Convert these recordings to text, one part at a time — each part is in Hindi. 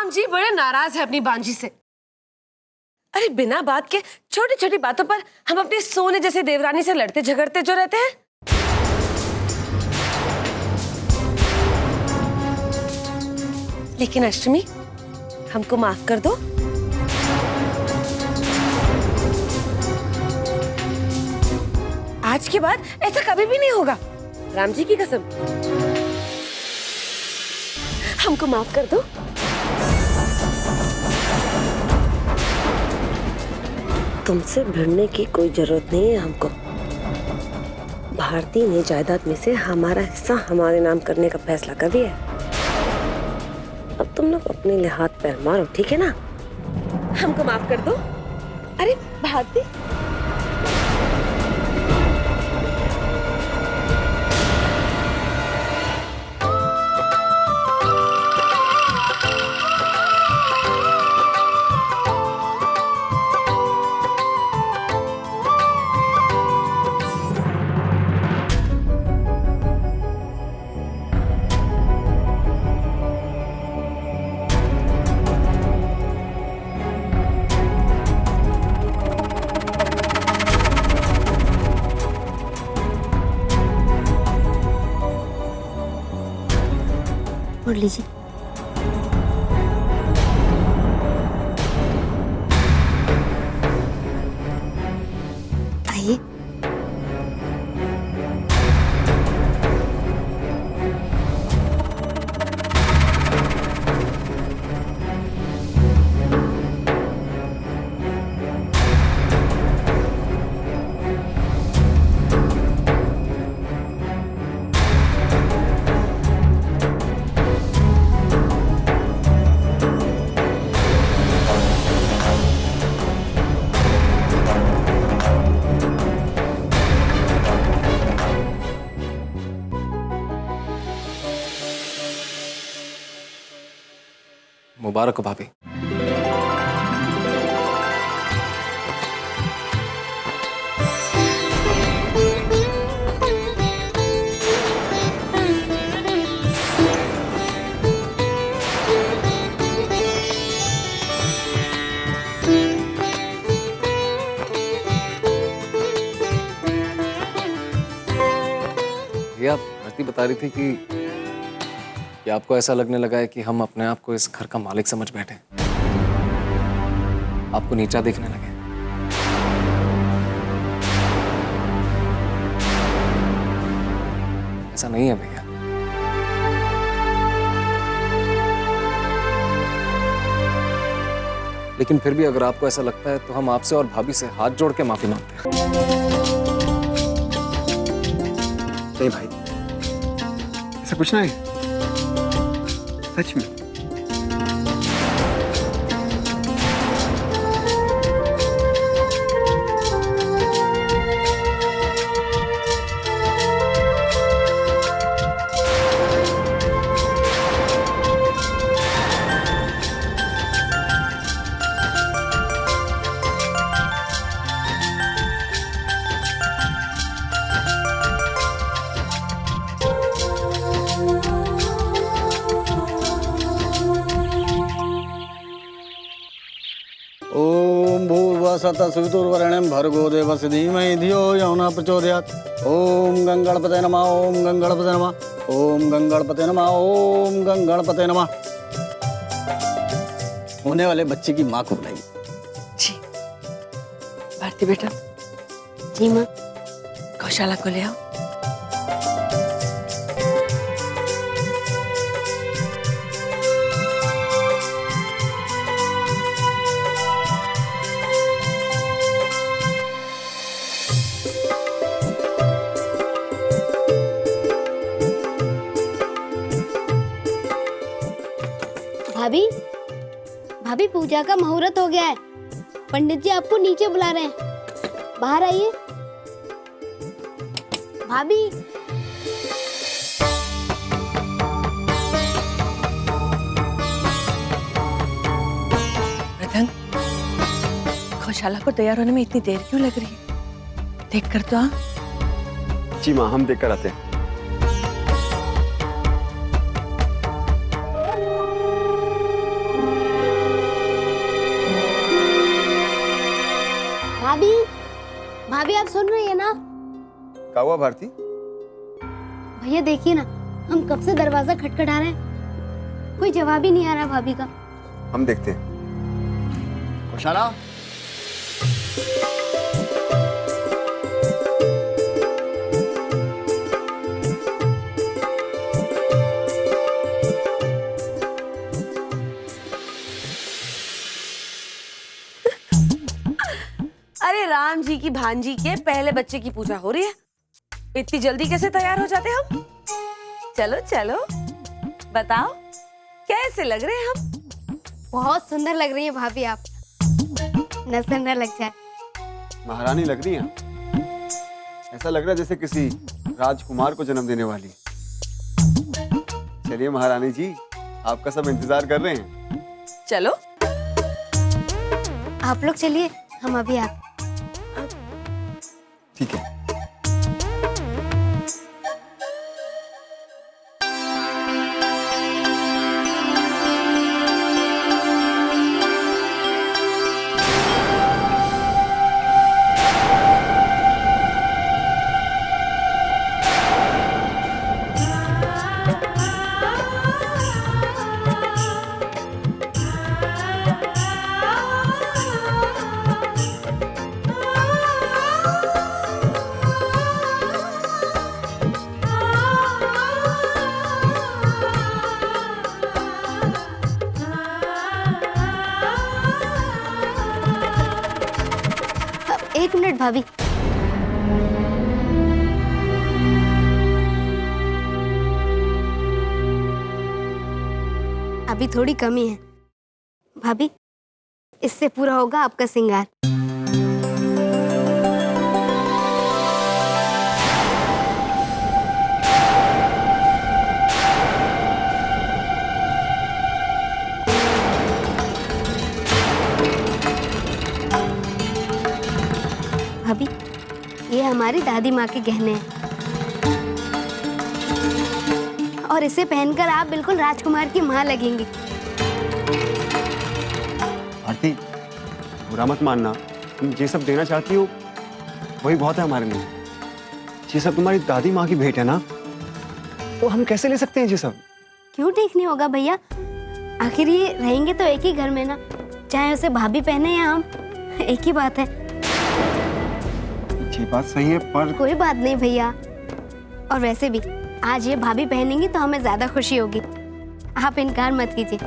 राम जी बड़े नाराज है अपनी बांजी से। अरे बिना बात के छोटी छोटी बातों पर हम अपने सोने जैसे देवरानी से लड़ते झगड़ते जो रहते हैं। लेकिन अष्टमी, हमको माफ कर दो। आज के बाद ऐसा कभी भी नहीं होगा, राम जी की कसम। हमको माफ कर दो। तुमसे भिड़ने की कोई जरूरत नहीं है हमको। भारती ने जायदाद में से हमारा हिस्सा हमारे नाम करने का फैसला कर दिया है। अब तुम लोग अपने लिए हाथ पैर मारो, ठीक है ना? हमको माफ कर दो। अरे भारती, और लीजिए। आइए। मुबारक हो भाभी। भैया, भारती बता रही थी कि आपको ऐसा लगने लगा है कि हम अपने आप को इस घर का मालिक समझ बैठे, आपको नीचा देखने लगे। ऐसा नहीं है भैया। लेकिन फिर भी अगर आपको ऐसा लगता है तो हम आपसे और भाभी से हाथ जोड़ के माफी मांगते हैं। नहीं भाई, ऐसा कुछ नहीं, सच में। ओम भूर्भुवस्सुवितुर्वरेण्यं भर्गो देवस्य धीमहि धियो यो न प्रचोदयात्। ओम गंगणपते नमः, ओम गंगणपते नमः, ओम गंगणपते नमः, ओम गंगणपते नमः। होने वाले बच्चे की माँ को बुलाइए। जी भारती बेटा। जी माँ। गौशाला को ले आओ। भाभी, भाभी पूजा का मुहूर्त हो गया है। पंडित जी आपको नीचे बुला रहे हैं, बाहर आइए। भाभी, मृदंग, गौशाला को तैयार होने में इतनी देर क्यों लग रही है? देख कर तो आ। जी माँ, हम देख कर आते हैं। भाभी भाभी आप सुन रही है ना? क्या हुआ भारती? भैया देखिए ना, हम कब से दरवाजा खटखटा रहे हैं, कोई जवाब ही नहीं आ रहा भाभी का। हम देखते हैं। खुशाला, अरे राम जी की भांजी के पहले बच्चे की पूजा हो रही है, इतनी जल्दी कैसे तैयार हो जाते हम? चलो चलो बताओ कैसे लग रहे हैं हम? बहुत सुंदर लग रही है भाभी आप, नजर न लग जाए। महारानी लग रही है। ऐसा लग रहा है जैसे किसी राजकुमार को जन्म देने वाली। चलिए महारानी जी, आपका सब इंतजार कर रहे हैं। चलो आप लोग चलिए, हम अभी आते। ठीक है। एक मिनट भाभी, अभी थोड़ी कमी है भाभी, इससे पूरा होगा आपका श्रृंगार। भाभी, ये हमारी दादी माँ के गहने हैं और इसे पहनकर आप बिल्कुल राजकुमार की माँ लगेंगी। भारती, बुरा मत मानना, तुम ये सब देना चाहती हो वही बहुत है हमारे लिए। ये सब तुम्हारी दादी माँ की भेंट है ना, तो हम कैसे ले सकते हैं ये सब? क्यों ठीक नहीं होगा भैया, आखिर ये रहेंगे तो एक ही घर में ना, चाहे उसे भाभी पहने या हम, एक ही बात है। ये बात सही है पर कोई बात नहीं भैया, और वैसे भी आज ये भाभी पहनेंगी तो हमें ज्यादा खुशी होगी, आप इनकार मत कीजिए।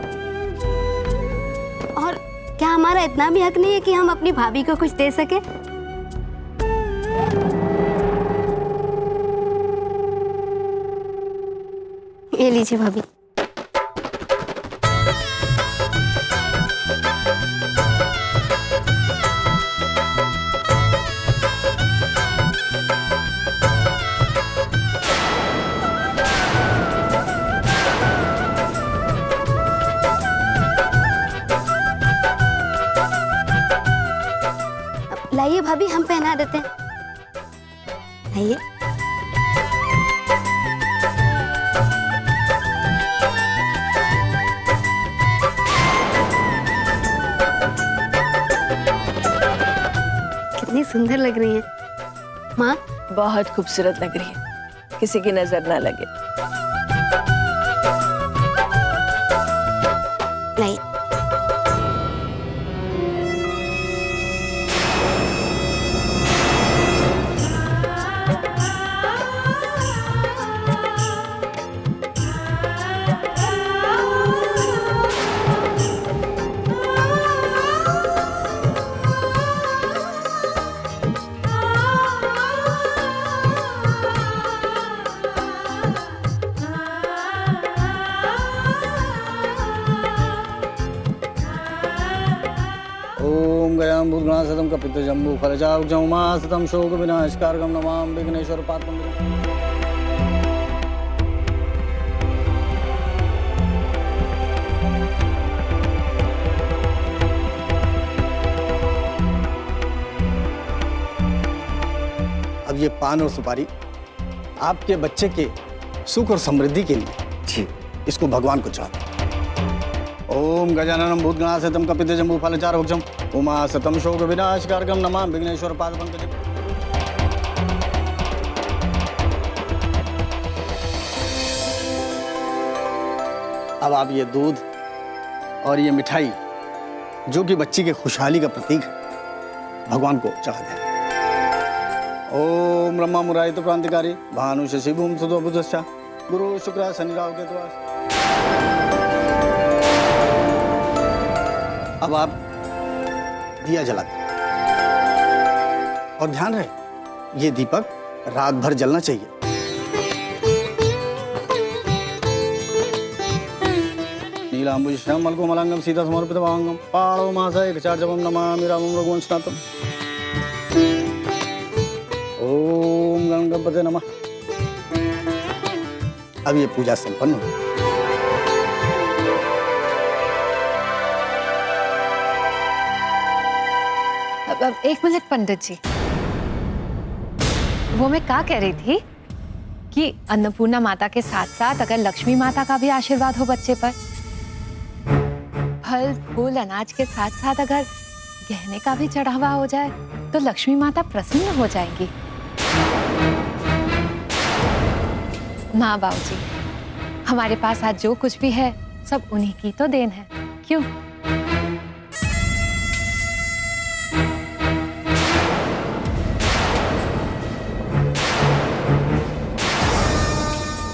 और क्या हमारा इतना भी हक नहीं है कि हम अपनी भाभी को कुछ दे सके? ये लीजिए भाभी। लाइए भाभी, हम पहना देते हैं। लाइए। कितनी सुंदर लग रही है माँ। बहुत खूबसूरत लग रही है, किसी की नजर ना लगे। लाइए। ओम गयाम भूतगणासतम कपित जम्बू फलचाक्षम उमासतम शोक विनाशकारकम नमाम विघ्नेश्वर पात्रम। अब ये पान और सुपारी आपके बच्चे के सुख और समृद्धि के लिए जी इसको भगवान को चाहते। ओम गजाननम भूतगणासतम कपित जम्बू फलचाक्षम उमा सतम शोक विनाशकारकम नमामि विघ्नेश्वर पाद पंकज। अब आप ये दूध और ये मिठाई जो कि बच्ची के खुशहाली का प्रतीक है, भगवान को चढ़ा दें। ओम ब्रह्मा मुरारी तो क्रांतिकारी भानु शशि भूम सुदो बुधश्चा गुरु शुक्र शनि राहु केतु। अब आप दिया जला दें और ध्यान रहे ये दीपक रात भर जलना चाहिए। नीलांबुजश्याम मलकोमलांगम सीता समर्पित भांगम पाणो मास एकचार्जवम नमामि रामं रघुवंशनाथम। ओम गणपते नमः। अब ये पूजा संपन्न हो। अब एक मिनट पंडित जी, वो मैं क्या कह रही थी कि अन्नपूर्णा माता के साथ साथ अगर लक्ष्मी माता का भी आशीर्वाद हो बच्चे पर, फल फूल अनाज के साथ साथ अगर गहने का भी चढ़ावा हो जाए तो लक्ष्मी माता प्रसन्न हो जाएंगी। माँ बाबू जी, हमारे पास आज जो कुछ भी है सब उन्हीं की तो देन है, क्यों?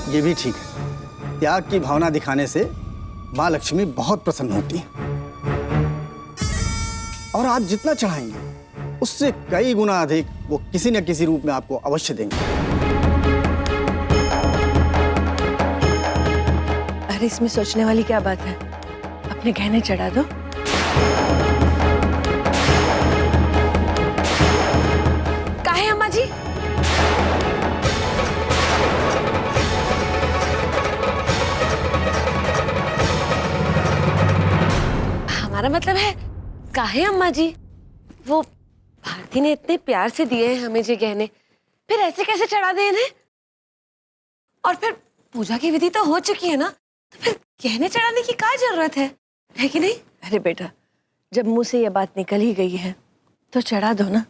ये भी ठीक है। त्याग की भावना दिखाने से माँ लक्ष्मी बहुत प्रसन्न होती है और आप जितना चढ़ाएंगे उससे कई गुना अधिक वो किसी न किसी रूप में आपको अवश्य देंगे। अरे इसमें सोचने वाली क्या बात है, अपने गहने चढ़ा दो। काहे अम्मा जी? हमारा मतलब है काहे अम्मा जी? वो भारती ने इतने प्यार से दिए हैं हमें ये गहने, फिर ऐसे कैसे चढ़ा दे इन्हें? और फिर पूजा की विधि तो हो चुकी है ना, तो फिर गहने चढ़ाने की क्या जरूरत है कि नहीं? अरे बेटा, जब मुंह से ये बात निकल ही गई है तो चढ़ा दो ना।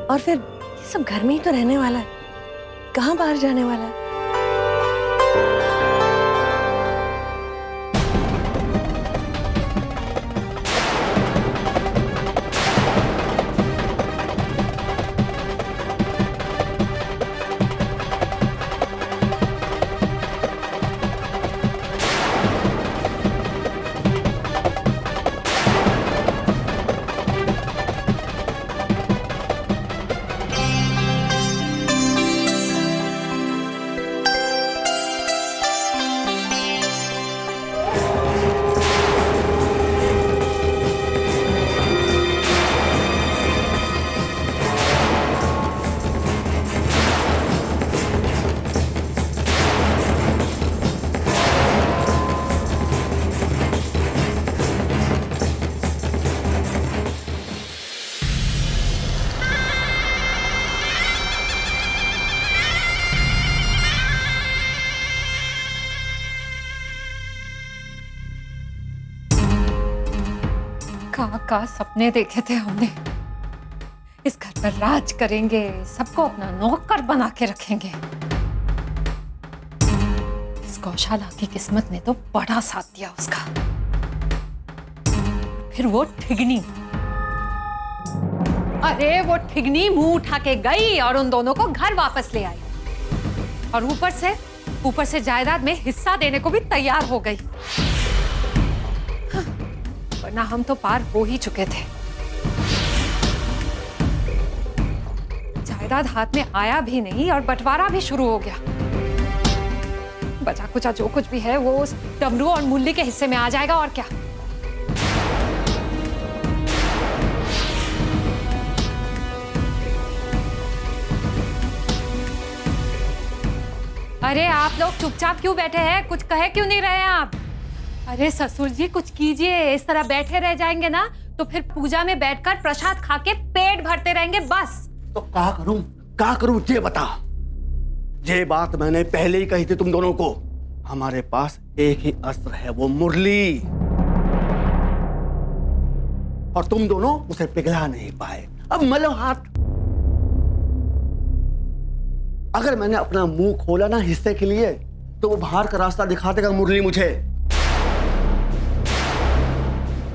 और फिर ये सब घर में ही तो रहने वाला है, कहाँ बाहर जाने वाला है? का सपने देखे थे हमने, इस घर पर राज करेंगे, सबको अपना नौकर बना के रखेंगे। इस गौशाला की किस्मत ने तो बड़ा साथ दिया उसका। फिर वो ठिगनी, अरे वो ठिगनी मुंह उठा के गई और उन दोनों को घर वापस ले आई, और ऊपर से जायदाद में हिस्सा देने को भी तैयार हो गई। वरना हम तो पार हो ही चुके थे। जायदाद हाथ में आया भी नहीं और बंटवारा भी शुरू हो गया। बचा कुचा जो कुछ भी है वो उस डमरू और मुल्ली के हिस्से में आ जाएगा, और क्या। अरे आप लोग चुपचाप क्यों बैठे हैं? कुछ कहे क्यों नहीं रहे आप? अरे ससुर जी कुछ कीजिए। इस तरह बैठे रह जाएंगे ना तो फिर पूजा में बैठकर प्रसाद खा के पेट भरते रहेंगे बस। तो क्या करूं ये बता। ये बात मैंने पहले ही कही थी तुम दोनों को। हमारे पास एक ही अस्त्र है, वो मुरली। और तुम दोनों उसे पिघला नहीं पाए। अब मलो हाथ। अगर मैंने अपना मुंह खोला ना हिस्से के लिए, तो वो बाहर का रास्ता दिखा देगा मुरली मुझे।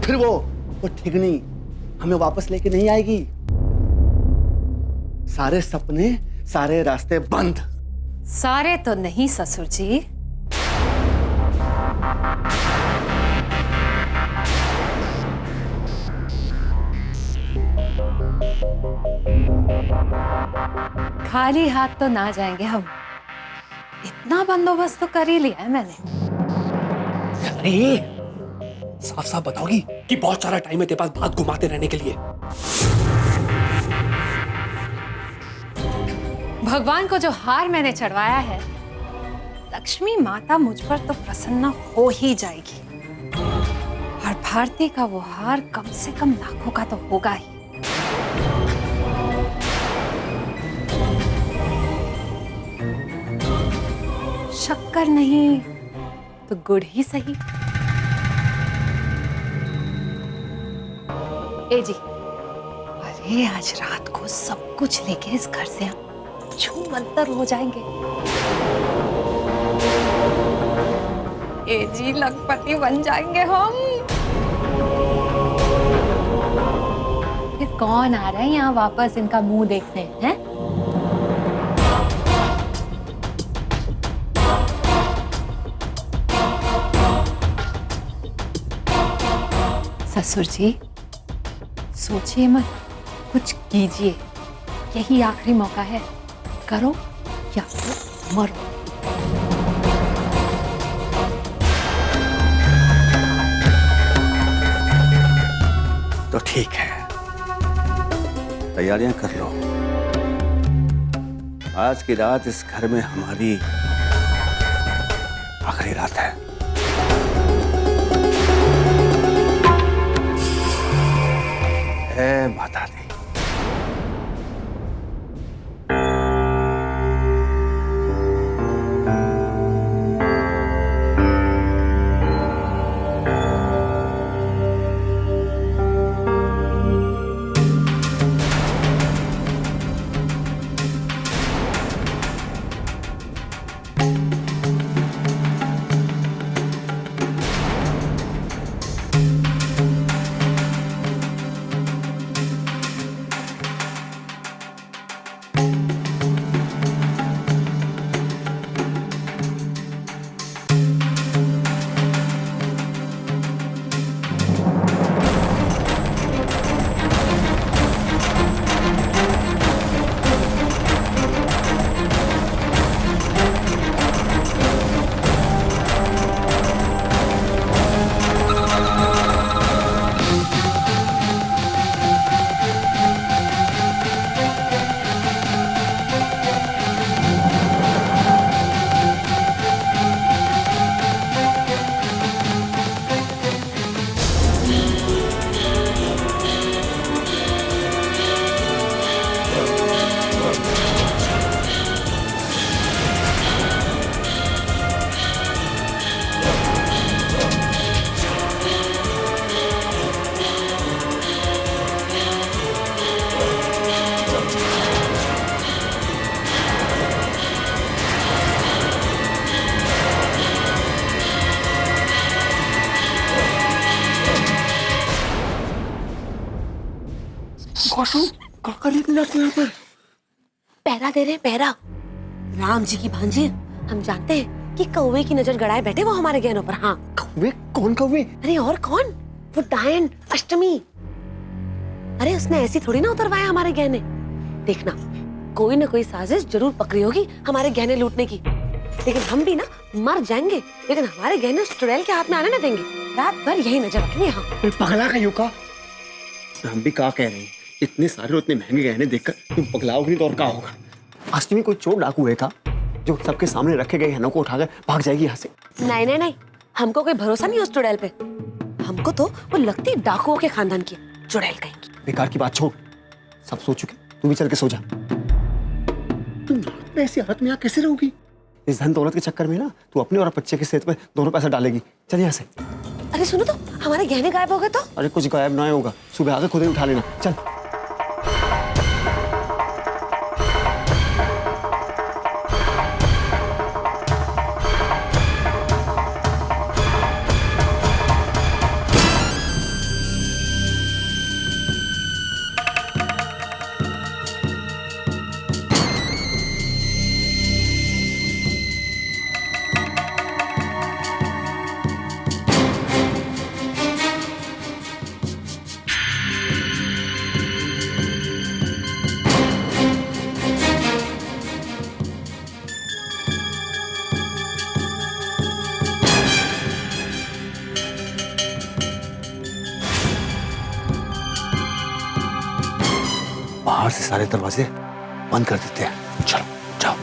फिर वो ठिगनी हमें वापस लेके नहीं आएगी। सारे सपने, सारे रास्ते बंद। सारे तो नहीं ससुर जी, खाली हाथ तो ना जाएंगे हम। इतना बंदोबस्त तो कर ही लिया है मैंने। अरे साफ साफ बताओगी कि बहुत सारा टाइम है तेरे पास बात घुमाते रहने के लिए। भगवान को जो हार मैंने चढ़वाया है, लक्ष्मी माता मुझ पर तो प्रसन्न हो ही जाएगी। और भारती का वो हार कम से कम लाखों का तो होगा ही। शक्कर नहीं तो गुड़ ही सही। ए जी, अरे आज रात को सब कुछ लेके इस घर से हम छूम अंतर हो जाएंगे। ए जी, लखपति बन जाएंगे हम। फिर कौन आ रहा है यहाँ वापस इनका मुंह देखने हैं? ससुर जी, सोचिए मत, कुछ कीजिए। यही आखिरी मौका है, करो या फिर मरो। तो ठीक है, तैयारियां कर लो। आज की रात इस घर में हमारी आखिरी रात है। माता दी। पहरा दे रहे, पहरा। राम जी की भांजी, हम जानते हैं कि कौवे की नजर गड़ाए बैठे वो हमारे गहनों पर। हाँ, कौवे? कौन कौवे? अरे और कौन, वो डायन अष्टमी। अरे उसने ऐसी थोड़ी ना उतरवाया हमारे गहने। देखना, कोई ना कोई साजिश जरूर पकड़ी होगी हमारे गहने लूटने की। लेकिन हम भी ना मर जाएंगे, लेकिन हमारे गहने उस चुड़ैल के हाथ में आने ना देंगे। रात भर यही नजर रखेंगे। हाँ, पगला का युका। हम भी क्या कह रहे हैं, इतने सारे इतने महंगे गहने देखकर तुम पगलाओगे नहीं तो और क्या होगा? अष्टमी कोई चोर डाकू है का जो सबके सामने रखे गए गहनों को उठाकर भाग जाएगी यहाँ से? नहीं नहीं नहीं, हमको कोई भरोसा नहीं उस चुड़ैल पे। हमको तो वो लगती डाकुओं के खानदान की चुड़ैल कहेंगी। बेकार की बात छोड़, सब सो चुके, तू भी चल के सो जा। तुम रात में ऐसी हालत में यहाँ कैसे रहोगी? इस धन दौलत के चक्कर में ना तू अपने और बच्चे के सेहत पे दोनों पैसा डालेगी। चल यहाँ से। अरे सुनो तो, हमारे गहने गायब हो गए तो? अरे कुछ गायब ना होगा, सुबह आके खुद ही उठा लेना। चल। बाहर से सारे दरवाजे बंद कर देते हैं। चलो जाओ।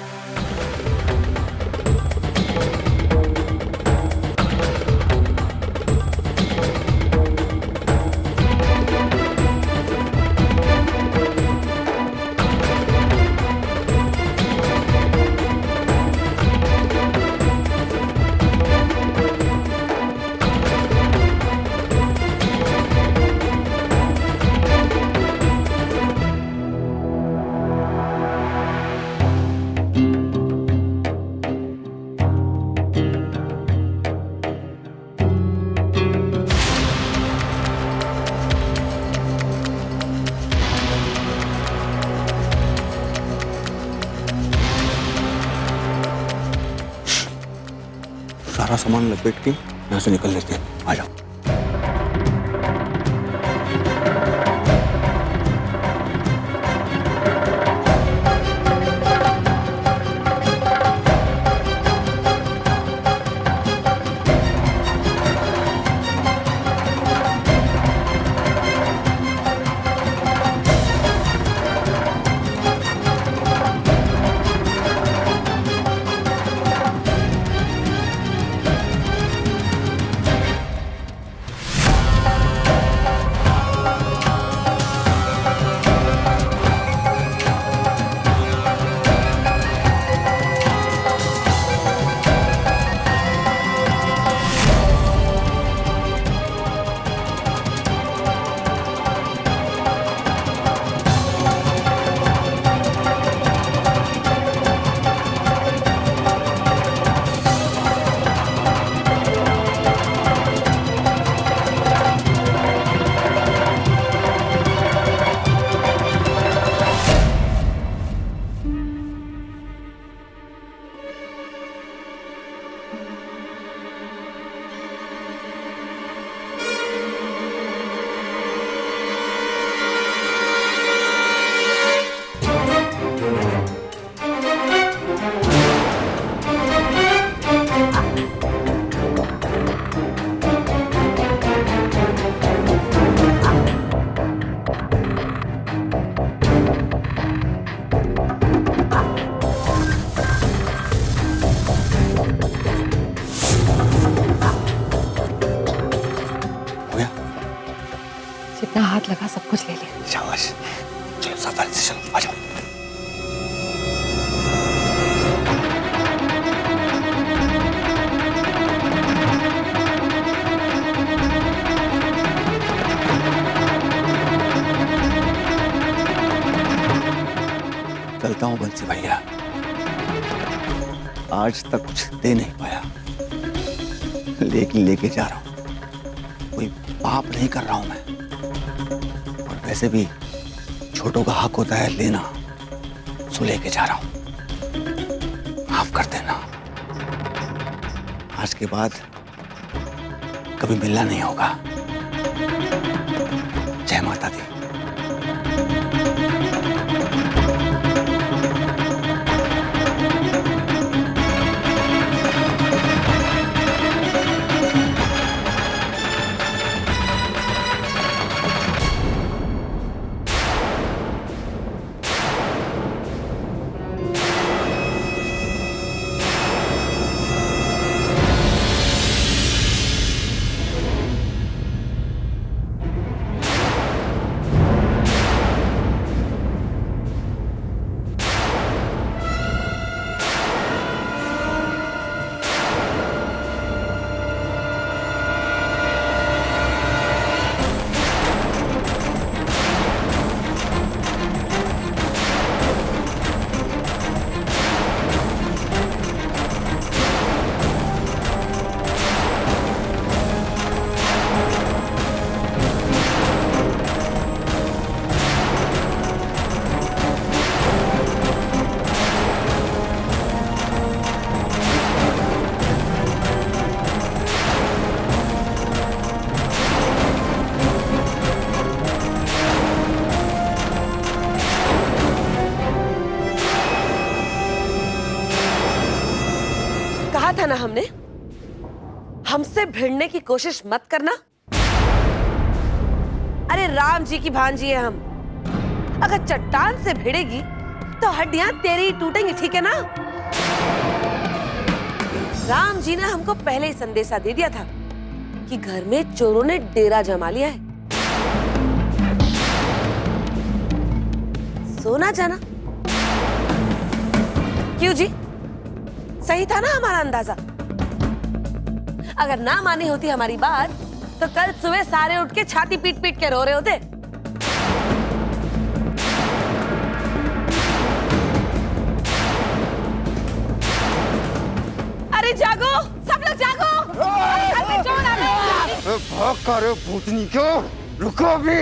सारा सामान लपेट के यहाँ से निकल लेते हैं। आ जाओ। जितना हाथ लगा सब कुछ ले लिया। शाबाश। चलो सावधानी से चलो। आ जाओ। चलता हूँ बंसी भैया, आज तक कुछ दे नहीं पाया, लेकिन लेके जा रहा हूँ। कोई पाप नहीं कर रहा हूं मैं, और वैसे भी छोटों का हक होता है लेना, सो लेके जा रहा हूं। माफ कर देना, आज के बाद कभी मिलना नहीं होगा। जय माता दी। कहा था ना हमने, हमसे भिड़ने की कोशिश मत करना। अरे राम जी की भांजी है हम, अगर चट्टान से भिड़ेगी तो हड्डियां तेरी ही टूटेंगी, ठीक है ना? राम जी ने हमको पहले ही संदेशा दे दिया था कि घर में चोरों ने डेरा जमा लिया है। सोना जाना। क्यों जी, सही था ना हमारा अंदाजा? अगर ना मानी होती हमारी बात तो कल सुबह सारे उठ के छाती पीट पीट के रो रहे होते। अरे जागो, सब लोग जागो। घर में चोर आ गए। भाग कर भूतनी को, रुको अभी।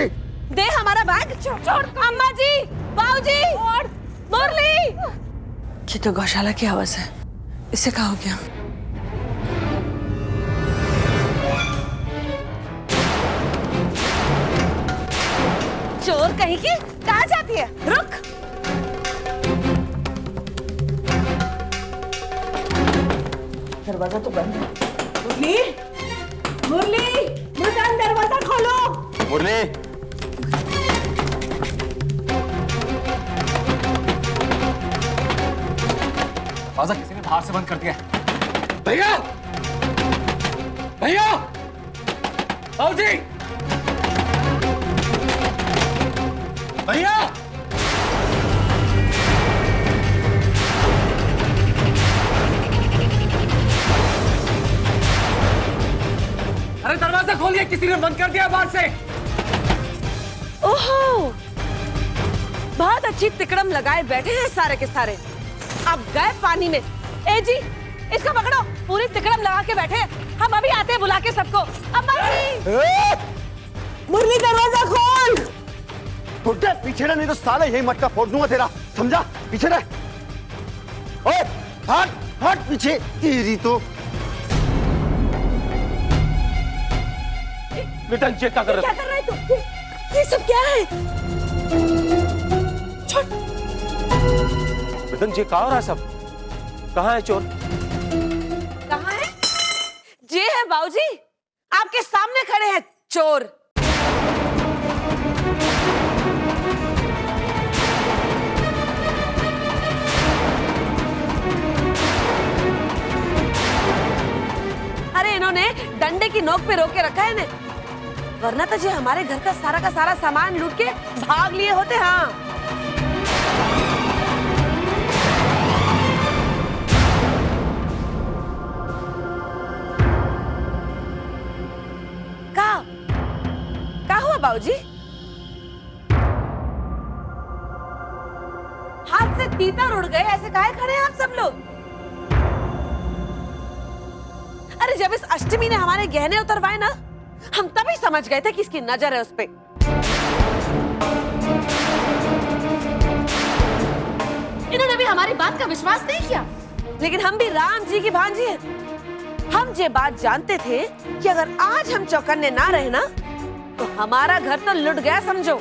दे हमारा बैग। चोर। अम्मा जी, बाबूजी, मुरली। ये तो गौशाला की आवाज है, इसे क्या हो गया? चोर कहीं की, कहाँ जाती है? रुक। दरवाजा तो बंद है। मुरली, मुरली, मुर्दान दरवाजा खोलो। मुरली, दरवाजा किसी ने बाहर से बंद कर दिया। भैया, भैया, बाबूजी, भैया, अरे दरवाजा खोलिए, किसी ने बंद कर दिया बाहर से। ओहो, बहुत अच्छी तिकड़म लगाए बैठे हैं सारे के सारे। अब गए पानी में। ए जी, इसको पकड़ो, पूरी तिकड़म लगा के बैठे। हम अभी आते हैं बुला के सबको। अम्मा जी, मुरली दरवाजा खोल। बुड्ढे पीछे रह, नहीं तो साले यही मटका फोड़ दूंगा तेरा, समझा? पीछे रह। ओए, हट हट पीछे। तेरी तो रिटर्न चेक क्या कर रहे क्या कर रहा है तू? ये सब क्या है? छोड़। रिटर्न चेक कहाँ हो रहा है सब? कहाँ है चोर? कहाँ है? ये है बाबूजी, आपके सामने खड़े हैं चोर। अरे इन्होंने डंडे की नोक पे रोक के रखा है इन्हें, वरना तो ये हमारे घर का सारा सामान लूट के भाग लिए होते। हाँ, क्या हुआ बाबूजी? हाथ से तीतर उड़ गए, ऐसे काहे खड़े हैं आप सब लोग? अरे जब इस अष्टमी ने हमारे गहने उतरवाए ना, हम तभी समझ गए थे कि इसकी नजर है उस पे। इन्होंने भी हमारी बात का विश्वास नहीं किया, लेकिन हम भी राम जी की भांजी हैं। हम ये बात जानते थे कि अगर आज हम चौकन्ने ना रहे ना, तो हमारा घर तो लुट गया समझो।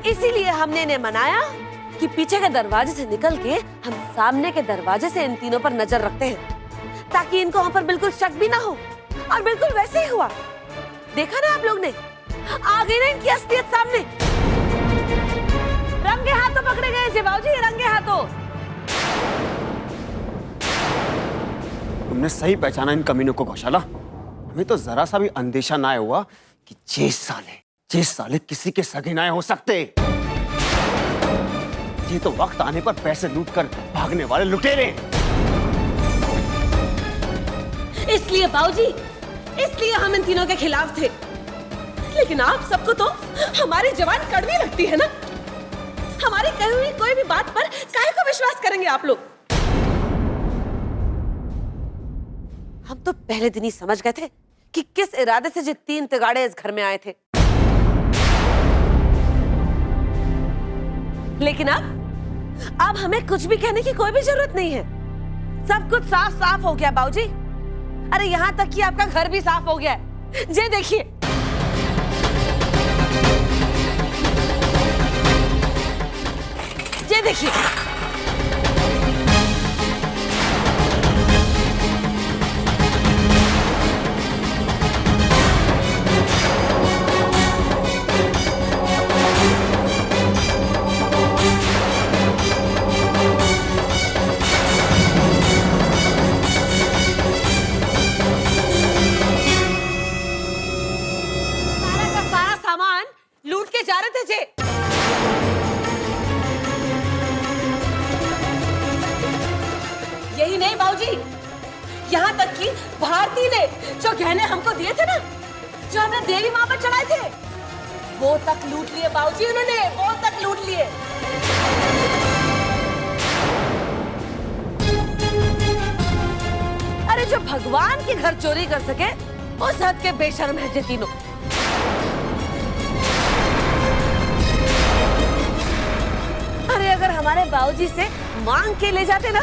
इसीलिए हमने इन्हें मनाया कि पीछे के दरवाजे से निकल के हम सामने के दरवाजे से इन तीनों पर नजर रखते हैं, ताकि इनको हम पर बिल्कुल शक भी ना हो। और बिल्कुल वैसे ही हुआ। देखा ना आप लोग ने, आ गई ना इनकी असलियत सामने। रंगे हाथों पकड़े गए जी बाबूजी, रंगे हाथों। तुमने सही पहचाना इन कमीनों को गौशाला। हमें तो जरा सा भी अंदेशा ना हुआ कि जे साले किसी के सगे ना हो सकते। ये तो वक्त आने पर पैसे लूट कर भागने वाले लुटेरे। इसलिए बाबूजी, इसलिए हम इन तीनों के खिलाफ थे। लेकिन आप सबको तो हमारी जबान कड़वी लगती है ना। हमारी कही हुई कोई भी बात पर काहे को विश्वास करेंगे आप लोग? हम तो पहले दिन ही समझ गए थे कि किस इरादे से ये तीन तिगाड़े इस घर में आए थे। लेकिन अब हमें कुछ भी कहने की कोई भी जरूरत नहीं है। सब कुछ साफ साफ हो गया बाबूजी। अरे यहाँ तक कि आपका घर भी साफ हो गया है। ये देखिए, ये देखिए। बाबूजी ने जो गहने हमको दिए थे ना, जो हमने देवी माँ पर चढ़ाए थे, वो तक लूट लिए बाबूजी उन्होंने, वो तक लूट लिए। अरे जो भगवान के घर चोरी कर सके उस हद के बेशर्म है ये तीनों। अरे अगर हमारे बाबूजी से मांग के ले जाते ना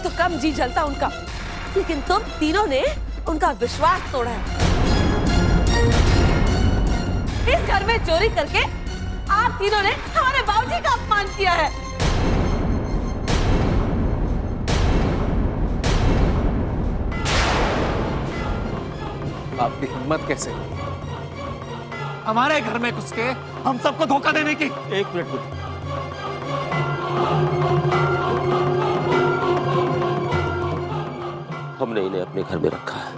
तो कम जी जलता उनका, लेकिन तुम तीनों ने उनका विश्वास तोड़ा है। इस घर में चोरी करके आप तीनों ने हमारे बाबूजी का अपमान किया है। आपकी हिम्मत कैसे, हमारे घर में घुस के हम सबको धोखा देने की? एक मिनट, हमने इन्हें अपने घर में रखा है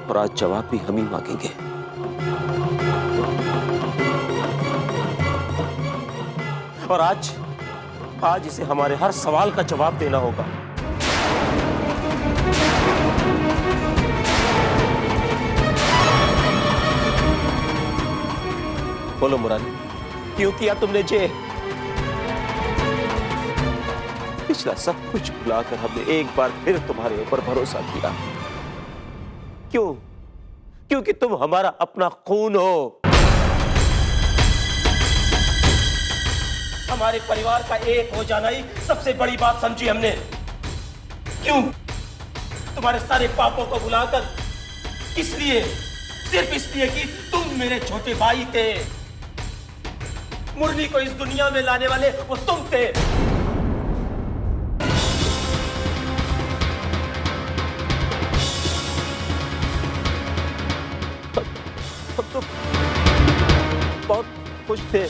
और आज जवाब भी हम ही मांगेंगे। और आज इसे हमारे हर सवाल का जवाब देना होगा। बोलो मुरारी, क्यों किया तुमने जे? पिछला सब कुछ भुलाकर हमने एक बार फिर तुम्हारे ऊपर भरोसा किया। क्यों? क्योंकि तुम हमारा अपना खून हो। हमारे परिवार का एक हो जाना ही सबसे बड़ी बात समझी हमने। क्यों? तुम्हारे सारे पापों को भुलाकर। किस लिए? सिर्फ इसलिए कि तुम मेरे छोटे भाई थे। मुरली को इस दुनिया में लाने वाले वो तुम थे। हम तो बहुत खुश थे,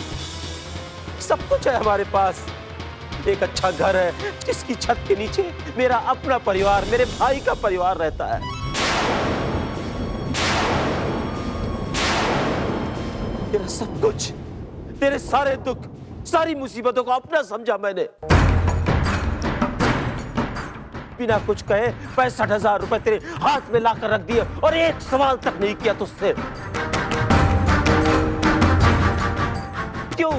सब कुछ है हमारे पास। एक अच्छा घर है जिसकी छत के नीचे मेरा अपना परिवार, मेरे भाई का परिवार रहता है। तेरा सब कुछ, तेरे सारे दुख, सारी मुसीबतों को अपना समझा मैंने। बिना कुछ कहे 65,000 रुपए तेरे हाथ में लाकर रख दिए और एक सवाल तक नहीं किया तुझसे। क्यों?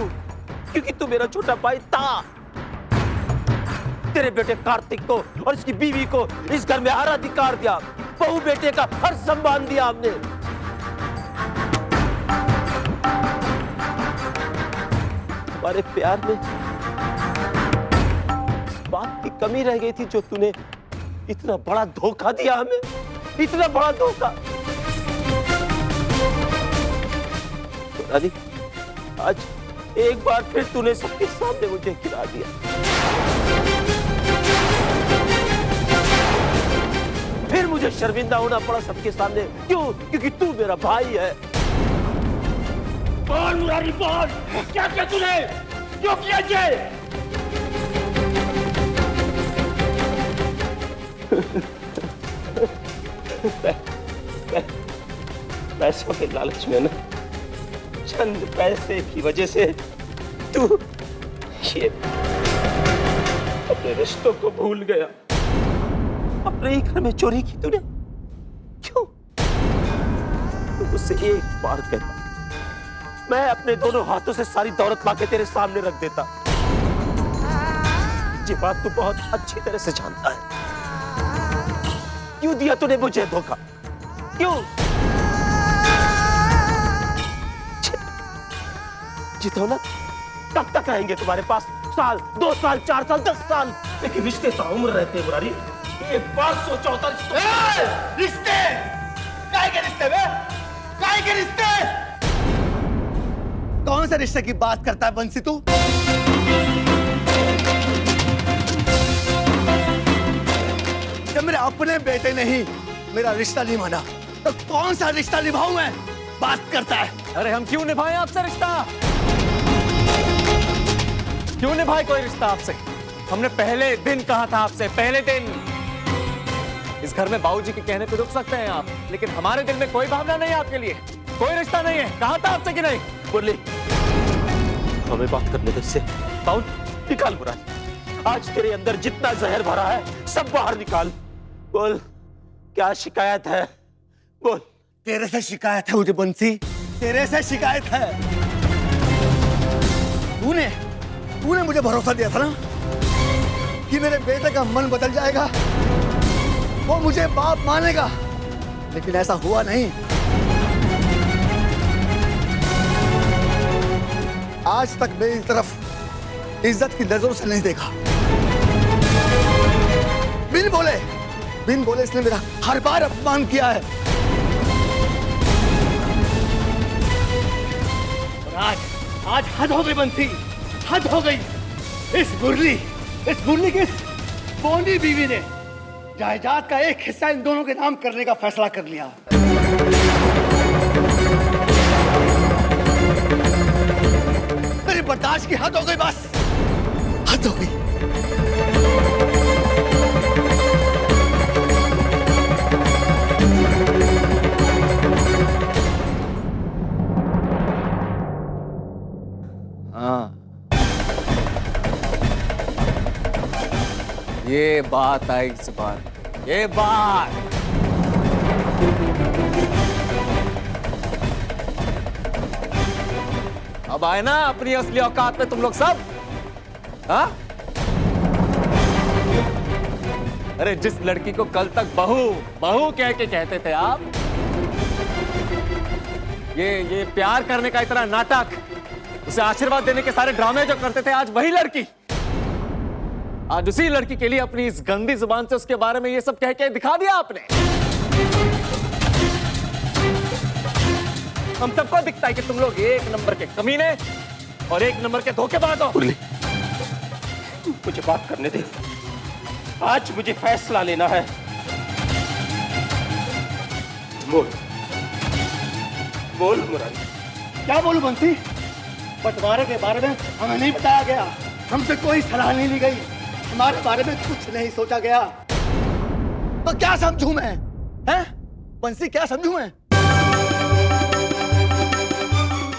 क्योंकि तू मेरा छोटा भाई था। तेरे बेटे कार्तिक को और इसकी बीवी को इस घर में हर अधिकार दिया, बहू बेटे का हर सम्मान दिया हमने। हमारे प्यार में इस बात की कमी रह गई थी जो तूने इतना बड़ा धोखा दिया हमें, इतना बड़ा धोखा। तो रानी, आज एक बार फिर तूने सबके सामने मुझे गिरा दिया। फिर मुझे शर्मिंदा होना पड़ा सबके सामने। क्यों? क्योंकि तू मेरा भाई है। बोल मुरारी, बोल, क्या किया तूने? क्यों किया ये? पैसों के लालच में ना, चंद पैसे की वजह से तू ये अपने रिश्तों को भूल गया। अपने ही घर में चोरी की तूने। क्यों? तू मुझसे एक बार कहता, मैं अपने दोनों हाथों से सारी दौलत पाके तेरे सामने रख देता। ये बात तू बहुत अच्छी तरह से जानता है। क्यों दिया तूने मुझे धोखा? क्यों? जितना कब तक रहेंगे तुम्हारे पास? साल, 2 साल, 4 साल, 10 साल, लेकिन रिश्ते तो उम्र रहते हैं मुरारी। एक बात सोचो, रिश्ते काहे के रिश्ते में? काहे के रिश्ते? कौन सा रिश्ते की बात करता है बंसी तू? जब मेरे अपने बेटे ने ही मेरा रिश्ता नहीं माना तो कौन सा रिश्ता निभाऊं मैं? बात करता है। अरे हम क्यों निभाएं आपसे रिश्ता? क्यों निभाए कोई रिश्ता आपसे? हमने पहले दिन कहा था आपसे, पहले दिन। इस घर में बाबूजी के कहने पे रुक सकते हैं आप, लेकिन हमारे दिल में कोई भावना नहीं है आपके लिए, कोई रिश्ता नहीं है। कहा था आपसे कि नहीं? बोले, हमें बात करने दे इससे। बाउल निकाल मुरारी, आज तेरे अंदर जितना जहर भरा है सब बाहर निकाल। बोल, क्या शिकायत है? बोल। तेरे से शिकायत है मुझे बंसी, तेरे से शिकायत है। तूने मुझे भरोसा दिया था ना कि मेरे बेटे का मन बदल जाएगा, वो मुझे बाप मानेगा, लेकिन ऐसा हुआ नहीं। आज तक मेरी तरफ इज्जत की नजरों से नहीं देखा। बिन बोले इसने मेरा हर बार अपमान किया है। और आज हद हो गई बंसी, हद हो गई। इस मुरली की इस बोनी बीवी ने जायदाद का एक हिस्सा इन दोनों के नाम करने का फैसला कर लिया। मेरी बर्दाश्त की हद हो गई, बस हद हो गई। हाँ, ये बात आई इस बार, ये बात। अब आए ना अपनी असली औकात में तुम लोग सब। हाँ? अरे जिस लड़की को कल तक बहू कह के कहते थे आप, ये प्यार करने का इतना नाटक, उसे आशीर्वाद देने के सारे ड्रामे जो करते थे, आज वही लड़की, आज उसी लड़की के लिए अपनी इस गंदी जुबान से उसके बारे में ये सब कह के दिखा दिया आपने। हम सबको दिखता है कि तुम लोग एक नंबर के कमीने और एक नंबर के धोखेबाज हो। मुझे बात करने दे, आज मुझे फैसला लेना है। बोल मुरारी। क्या बोलूं बंसी? बंटवारे के बारे में हमें नहीं बताया गया, हमसे कोई सलाह नहीं ली गई, हमारे बारे में कुछ नहीं सोचा गया। तो क्या समझूं मैं? हैं? बंसी क्या समझूं मैं?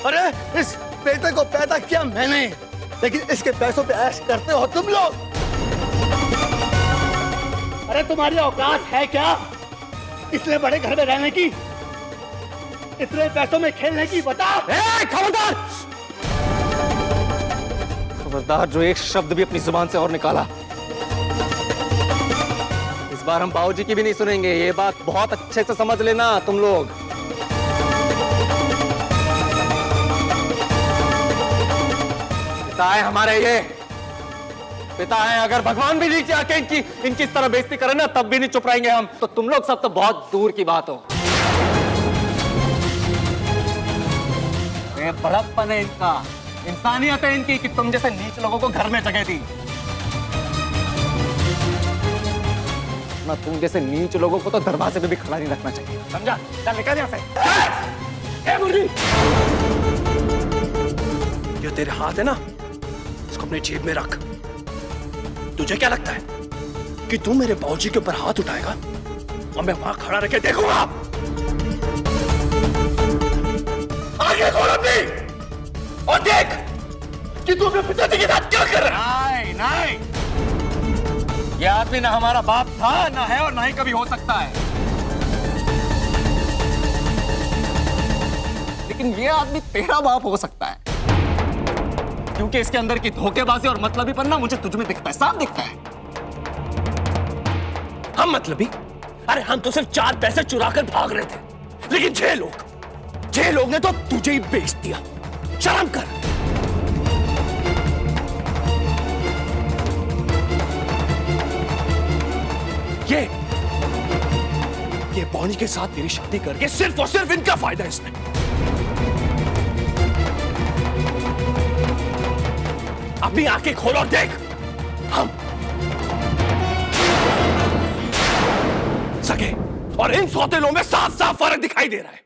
अरे इस बेटे को पैदा किया मैंने, लेकिन इसके पैसों पे ऐश करते हो तुम लोग। अरे तुम्हारी औकात है क्या इतने बड़े घर में रहने की, इतने पैसों में खेलने की? बता। खबरदार! खबरदार जो एक शब्द भी अपनी जुबान से और निकाला, इस बार हम बाबूजी की भी नहीं सुनेंगे। ये बात बहुत अच्छे से समझ लेना तुम लोग। पिता है हमारे, ये पिता है। अगर भगवान भी नीचे आके इनकी इस तरह बेइज्जती करे ना, तब भी नहीं चुप रहेंगे हम। तो तुम लोग सब तो बहुत दूर की बात हो। ये बड़प्पन है इनका, इंसानियत है इनकी कि तुम जैसे नीच लोगों को घर में जगह दी ना। तुम जैसे नीच लोगों को तो दरवाजे पे भी खड़ा नहीं रखना चाहिए, समझा? चल निकल यहाँ से। मुरली, ये तेरे हाथ है ना, इसको अपने जेब में रख। तुझे क्या लगता है कि तू मेरे बाबूजी के ऊपर हाथ उठाएगा और मैं वहां खड़ा रह के देखूंगा? आगे खोल अपनी और देख कि तू अपने पिताजी के साथ क्या कर रहा है। नहीं, ये आदमी ना हमारा बाप था, ना है और ना ही कभी हो सकता है। लेकिन ये आदमी तेरा बाप हो सकता है, क्योंकि इसके अंदर की धोखेबाजी और मतलबी पन्ना मुझे तुझ में दिखता है, साफ दिखता है। हम मतलबी? अरे हम तो सिर्फ 4 पैसे चुरा कर भाग रहे थे, लेकिन 6 लोग ने तो तुझे ही बेच दिया। शर्म कर। ये बॉनी के साथ तेरी शादी करके सिर्फ और सिर्फ इनका फायदा है इसमें। अपनी आंखें खोल और देख, हम सगे और इन सौतेलों में साफ साफ फर्क दिखाई दे रहा है।